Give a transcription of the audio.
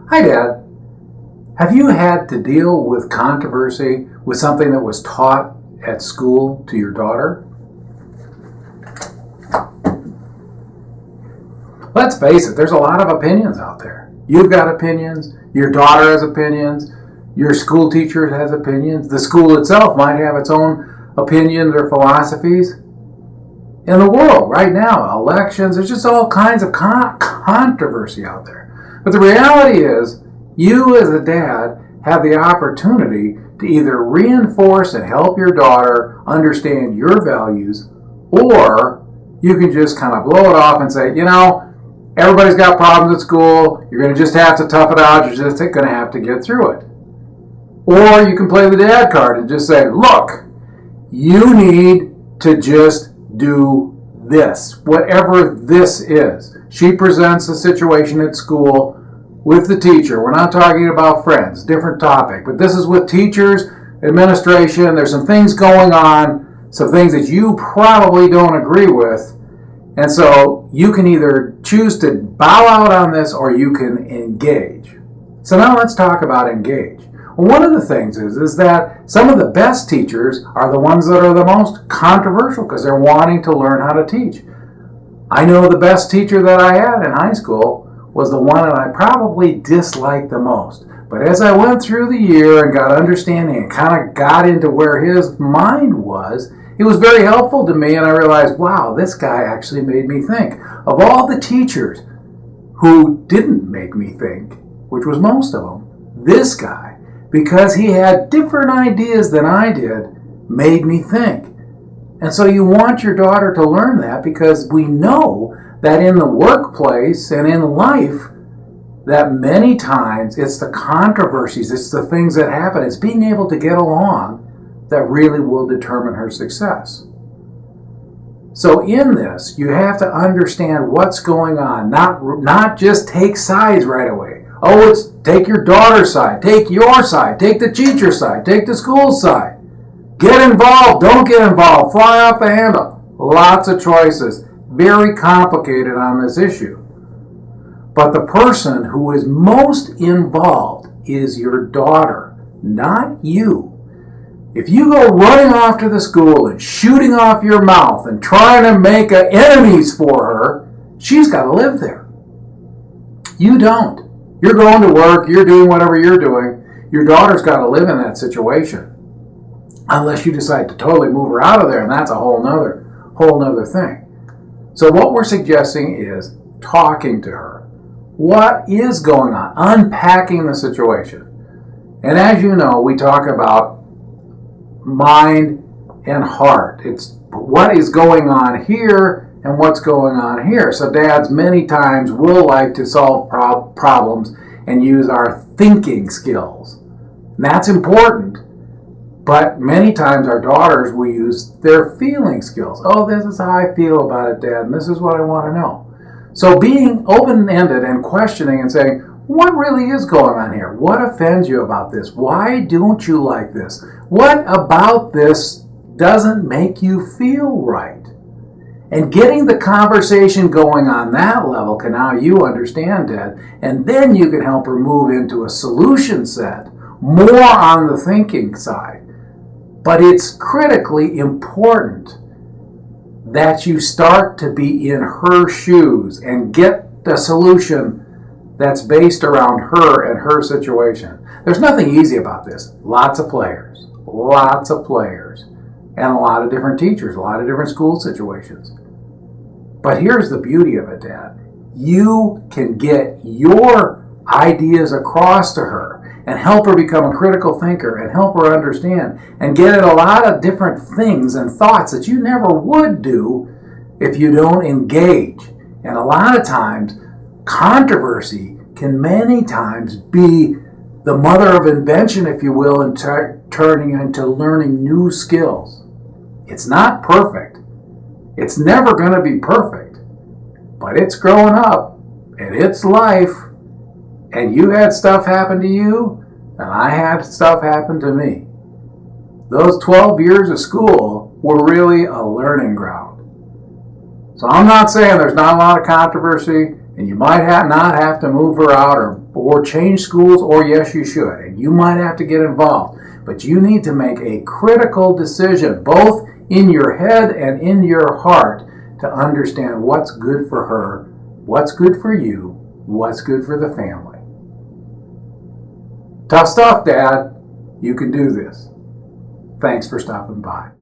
Hi, Dad. Have you had to deal with controversy with something that was taught at school to your daughter? Let's face it, there's a lot of opinions out there. You've got opinions, your daughter has opinions, your school teacher has opinions, the school itself might have its own opinions or philosophies. In the world right now, elections, there's just all kinds of controversy out there. But the reality is, you as a dad have the opportunity to either reinforce and help your daughter understand your values, or you can just kind of blow it off and say, everybody's got problems at school, you're going to just have to tough it out, you're just going to have to get through it. Or you can play the dad card and just say, look, you need to just do this, whatever this is. She presents a situation at school with the teacher. We're not talking about friends, different topic, but this is with teachers, administration. There's some things going on, some things that you probably don't agree with. And so you can either choose to bow out on this or you can engage. So now let's talk about engage. Well, one of the things is that some of the best teachers are the ones that are the most controversial because they're wanting to learn how to teach. I know the best teacher that I had in high school was the one that I probably disliked the most. But as I went through the year and got understanding and kind of got into where his mind was, it was very helpful to me, and I realized, wow, this guy actually made me think. Of all the teachers who didn't make me think, which was most of them, this guy, because he had different ideas than I did, made me think. And so you want your daughter to learn that, because we know that in the workplace and in life, that many times it's the controversies, it's the things that happen, it's being able to get along that really will determine her success. So in this, you have to understand what's going on, not just take sides right away. Oh, it's take your daughter's side, take your side, take the teacher's side, take the school's side. Get involved, don't get involved, fly off the handle. Lots of choices. Very complicated on this issue. But the person who is most involved is your daughter, not you. If you go running off to the school and shooting off your mouth and trying to make enemies for her, she's got to live there. You don't. You're going to work, you're doing whatever you're doing. Your daughter's got to live in that situation. Unless you decide to totally move her out of there, and that's a whole nother thing. So what we're suggesting is talking to her. What is going on? Unpacking the situation. And as you know, we talk about mind and heart. It's what is going on here and what's going on here. So dads many times will like to solve problems and use our thinking skills. And that's important. But many times our daughters will use their feeling skills. Oh, this is how I feel about it, Dad, and this is what I want to know. So being open-ended and questioning and saying, what really is going on here? What offends you about this? Why don't you like this? What about this doesn't make you feel right? And getting the conversation going on that level can now you understand, Dad, and then you can help her move into a solution set, more on the thinking side. But it's critically important that you start to be in her shoes and get the solution that's based around her and her situation. There's nothing easy about this. Lots of players, and a lot of different teachers, a lot of different school situations. But here's the beauty of it, Dad. You can get your ideas across to her and help her become a critical thinker and help her understand and get at a lot of different things and thoughts that you never would do if you don't engage. And a lot of times, controversy can many times be the mother of invention, if you will, and turning into learning new skills. It's not perfect. It's never going to be perfect. But it's growing up, and it's life. And you had stuff happen to you, and I had stuff happen to me. Those 12 years of school were really a learning ground. So I'm not saying there's not a lot of controversy, and you might not have to move her out or change schools, or yes, you should. And you might have to get involved. But you need to make a critical decision, both in your head and in your heart, to understand what's good for her, what's good for you, what's good for the family. Tough stuff, Dad. You can do this. Thanks for stopping by.